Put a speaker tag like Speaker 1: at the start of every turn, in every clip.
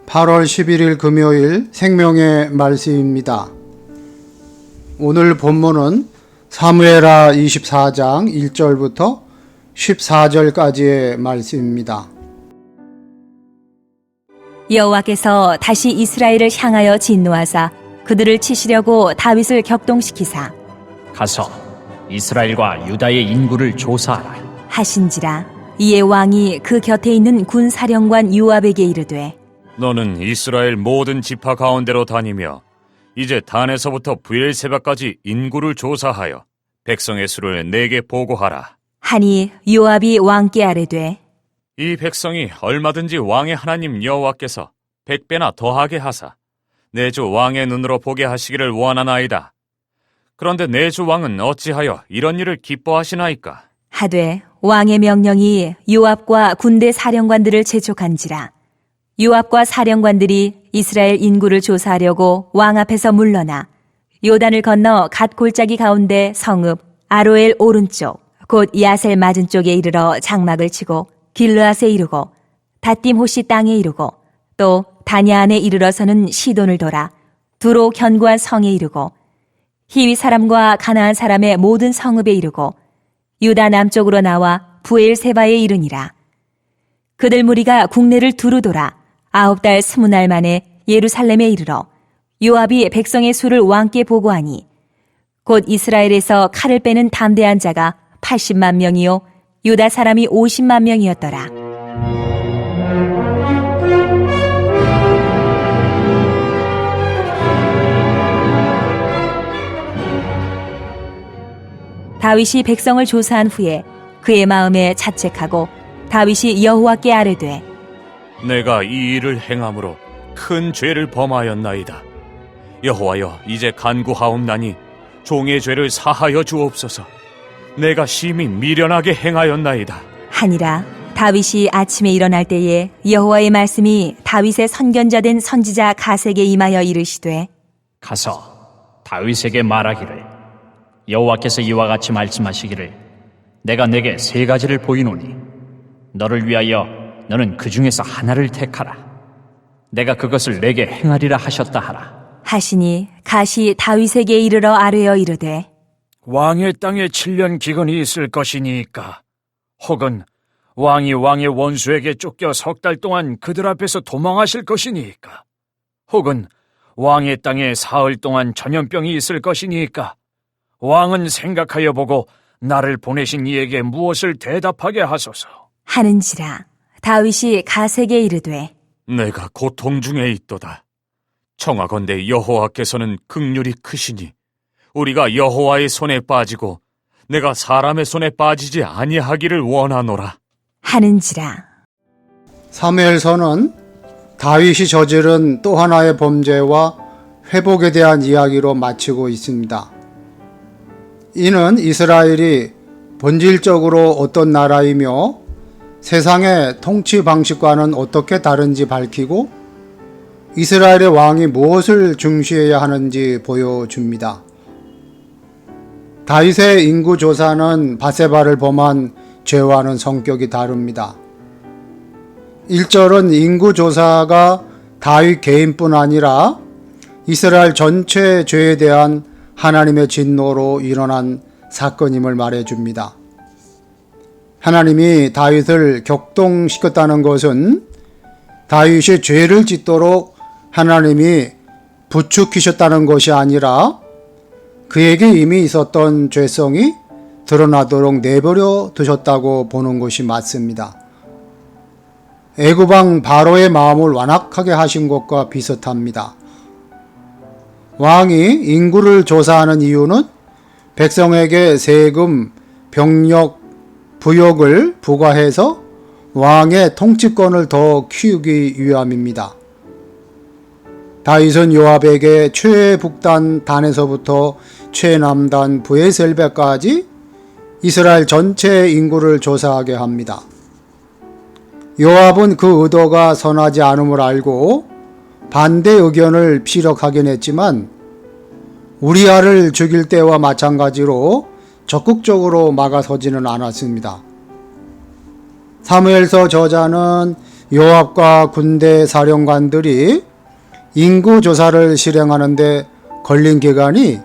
Speaker 1: (8월 11일) 금요일 생명의 말씀입니다. 오늘 본문은 사무엘하 24장 1절부터 14절까지의 말씀입니다.
Speaker 2: 여호와께서 다시 이스라엘을 향하여 진노하사 그들을 치시려고 다윗을 격동시키사
Speaker 3: 가서 이스라엘과 유다의 인구를 조사하라
Speaker 2: 하신지라. 이에 왕이 그 곁에 있는 군사령관 요압에게 이르되
Speaker 4: 너는 이스라엘 모든 지파 가운데로 다니며 이제 단에서부터 브엘세바까지 인구를 조사하여 백성의 수를 내게 보고하라.
Speaker 2: 하니 요압이 왕께 아뢰되
Speaker 4: 이 백성이 얼마든지 왕의 하나님 여호와께서 100배나 더하게 하사 내 주 왕의 눈으로 보게 하시기를 원하나이다. 그런데 내 주 왕은 어찌하여 이런 일을 기뻐하시나이까?
Speaker 2: 하되 왕의 명령이 요압과 군대 사령관들을 재촉한지라. 요압과 사령관들이 이스라엘 인구를 조사하려고 왕 앞에서 물러나 요단을 건너 갓 골짜기 가운데 성읍 아로엘 오른쪽 곧 야셀 맞은쪽에 이르러 장막을 치고 길르앗에 이르고 닷딤 호시 땅에 이르고 또 다냐안에 이르러서는 시돈을 돌아 두로 견고한 성에 이르고 히위 사람과 가나안 사람의 모든 성읍에 이르고 유다 남쪽으로 나와 브엘세바에 이르니라. 그들 무리가 국내를 두루 돌아 9달 20날 만에 예루살렘에 이르러 요압이 백성의 수를 왕께 보고하니 곧 이스라엘에서 칼을 빼는 담대한 자가 80만 명이요 유다 사람이 50만 명이었더라. 다윗이 백성을 조사한 후에 그의 마음에 자책하고 다윗이 여호와께 아뢰되
Speaker 4: 내가 이 일을 행함으로 큰 죄를 범하였나이다. 여호와여, 이제 간구하옵나니 종의 죄를 사하여 주옵소서. 내가 심히 미련하게 행하였나이다.
Speaker 2: 하니라. 다윗이 아침에 일어날 때에 여호와의 말씀이 다윗의 선견자 된 선지자 갓에게 임하여 이르시되
Speaker 3: 가서 다윗에게 말하기를 여호와께서 이와 같이 말씀하시기를 내가 내게 3가지를 보이노니 너를 위하여 너는 그 중에서 하나를 택하라. 내가 그것을 내게 행하리라 하셨다 하라.
Speaker 2: 하시니 갓이 다윗에게 이르러 아뢰어 이르되
Speaker 5: 왕의 땅에 7년 기근이 있을 것이니까 혹은 왕이 왕의 원수에게 쫓겨 3달 동안 그들 앞에서 도망하실 것이니까 혹은 왕의 땅에 사흘 동안 전염병이 있을 것이니까 왕은 생각하여 보고 나를 보내신 이에게 무엇을 대답하게 하소서
Speaker 2: 하는지라. 다윗이 갓에게 이르되
Speaker 4: 내가 고통 중에 있도다. 청하건대 여호와께서는 긍휼이 크시니 우리가 여호와의 손에 빠지고 내가 사람의 손에 빠지지 아니하기를 원하노라
Speaker 2: 하는지라.
Speaker 1: 사무엘서는 다윗이 저지른 또 하나의 범죄와 회복에 대한 이야기로 마치고 있습니다. 이는 이스라엘이 본질적으로 어떤 나라이며 세상의 통치 방식과는 어떻게 다른지 밝히고 이스라엘의 왕이 무엇을 중시해야 하는지 보여줍니다. 다윗의 인구 조사는 바세바를 범한 죄와는 성격이 다릅니다. 1절은 인구 조사가 다윗 개인뿐 아니라 이스라엘 전체 죄에 대한 하나님의 진노로 일어난 사건임을 말해줍니다. 하나님이 다윗을 격동시켰다는 것은 다윗이 죄를 짓도록 하나님이 부추기셨다는 것이 아니라 그에게 이미 있었던 죄성이 드러나도록 내버려 두셨다고 보는 것이 맞습니다. 애굽왕 바로의 마음을 완악하게 하신 것과 비슷합니다. 왕이 인구를 조사하는 이유는 백성에게 세금, 병력, 부역을 부과해서 왕의 통치권을 더 키우기 위함입니다. 다윗은 요압에게 최북단 단에서부터 최남단 브에셀베까지 이스라엘 전체 인구를 조사하게 합니다. 요압은 그 의도가 선하지 않음을 알고 반대 의견을 피력하긴 했지만 우리아를 죽일 때와 마찬가지로 적극적으로 막아서지는 않았습니다. 사무엘서 저자는 요압과 군대 사령관들이 인구 조사를 실행하는데 걸린 기간이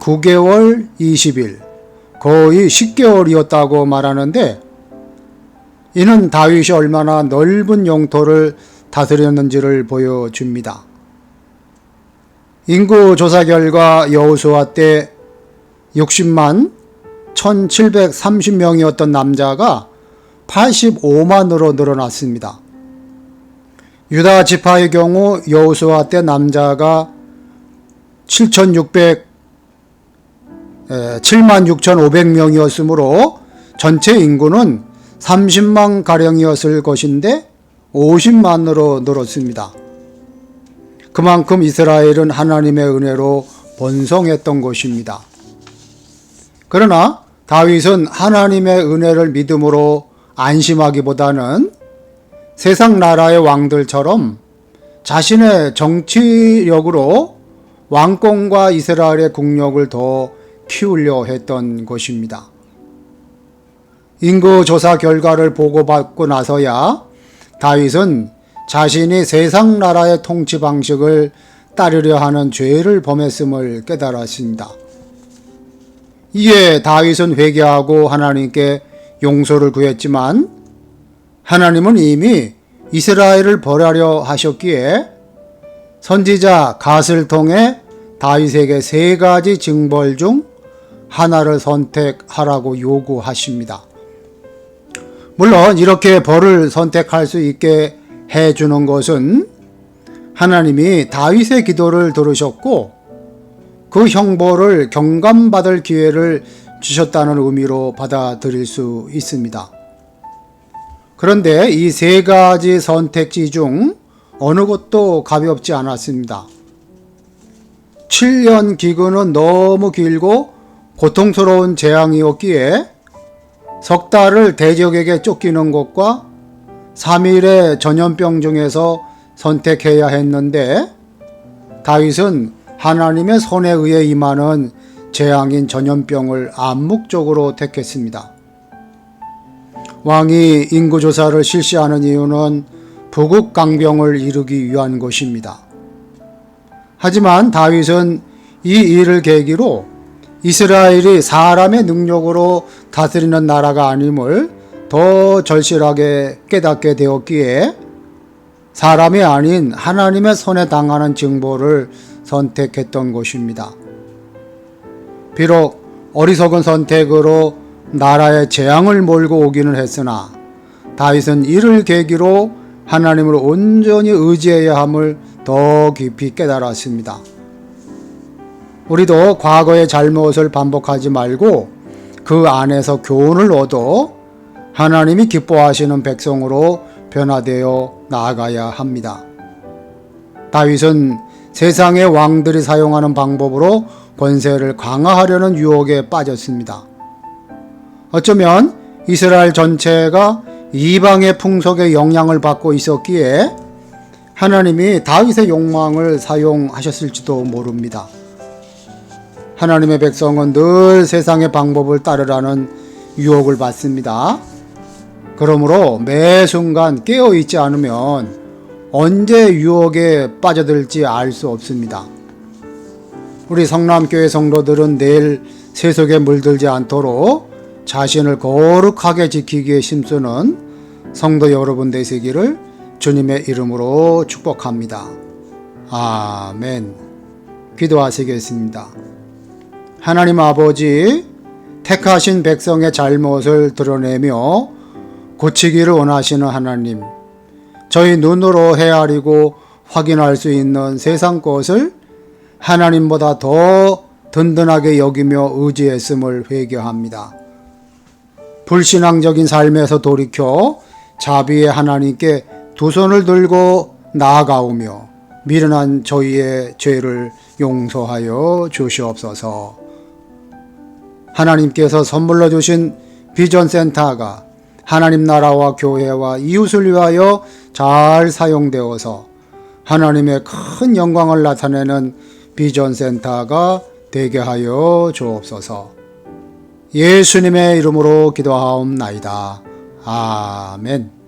Speaker 1: 9개월 20일, 거의 10개월이었다고 말하는데, 이는 다윗이 얼마나 넓은 영토를 다스렸는지를 보여줍니다. 인구 조사 결과 여호수아 때 60만 1730명이었던 남자가 85만으로 늘어났습니다. 유다 지파의 경우 여호수아 때 남자가 76,500명이었으므로 전체 인구는 30만 가량이었을 것인데 50만으로 늘었습니다. 그만큼 이스라엘은 하나님의 은혜로 번성했던 것입니다. 그러나 다윗은 하나님의 은혜를 믿음으로 안심하기보다는 세상 나라의 왕들처럼 자신의 정치력으로 왕권과 이스라엘의 국력을 더 키우려 했던 것입니다. 인구 조사 결과를 보고받고 나서야 다윗은 자신이 세상 나라의 통치 방식을 따르려 하는 죄를 범했음을 깨달았습니다. 이에 다윗은 회개하고 하나님께 용서를 구했지만 하나님은 이미 이스라엘을 벌하려 하셨기에 선지자 갓을 통해 다윗에게 3가지 징벌 중 하나를 선택하라고 요구하십니다. 물론 이렇게 벌을 선택할 수 있게 해주는 것은 하나님이 다윗의 기도를 들으셨고 그 형벌을 경감받을 기회를 주셨다는 의미로 받아들일 수 있습니다. 그런데 이 3가지 선택지 중 어느 것도 가볍지 않았습니다. 7년 기근은 너무 길고 고통스러운 재앙이었기에 석 달을 대적에게 쫓기는 것과 3일의 전염병 중에서 선택해야 했는데 다윗은 하나님의 손에 의해 임하는 재앙인 전염병을 암묵적으로 택했습니다. 왕이 인구조사를 실시하는 이유는 부국강병을 이루기 위한 것입니다. 하지만 다윗은 이 일을 계기로 이스라엘이 사람의 능력으로 다스리는 나라가 아님을 더 절실하게 깨닫게 되었기에 사람이 아닌 하나님의 손에 당하는 징벌을 선택했던 것입니다. 비록 어리석은 선택으로 나라에 재앙을 몰고 오기는 했으나 다윗은 이를 계기로 하나님을 온전히 의지해야 함을 더 깊이 깨달았습니다. 우리도 과거의 잘못을 반복하지 말고 그 안에서 교훈을 얻어 하나님이 기뻐하시는 백성으로 변화되어 나아가야 합니다. 다윗은 세상의 왕들이 사용하는 방법으로 권세를 강화하려는 유혹에 빠졌습니다. 어쩌면 이스라엘 전체가 이방의 풍속에 영향을 받고 있었기에 하나님이 다윗의 욕망을 사용하셨을지도 모릅니다. 하나님의 백성은 늘 세상의 방법을 따르라는 유혹을 받습니다. 그러므로 매 순간 깨어있지 않으면 언제 유혹에 빠져들지 알 수 없습니다. 우리 성남교회 성도들은 내일 세속에 물들지 않도록 자신을 거룩하게 지키기에 힘쓰는 성도 여러분 되시기를 주님의 이름으로 축복합니다. 아멘. 기도하시겠습니다. 하나님 아버지, 택하신 백성의 잘못을 드러내며 고치기를 원하시는 하나님, 저희 눈으로 헤아리고 확인할 수 있는 세상 것을 하나님보다 더 든든하게 여기며 의지했음을 회개합니다. 불신앙적인 삶에서 돌이켜 자비의 하나님께 두 손을 들고 나아가오며 미련한 저희의 죄를 용서하여 주시옵소서. 하나님께서 선물로 주신 비전센터가 하나님 나라와 교회와 이웃을 위하여 잘 사용되어서 하나님의 큰 영광을 나타내는 비전센터가 되게 하여 주옵소서. 예수님의 이름으로 기도하옵나이다. 아멘.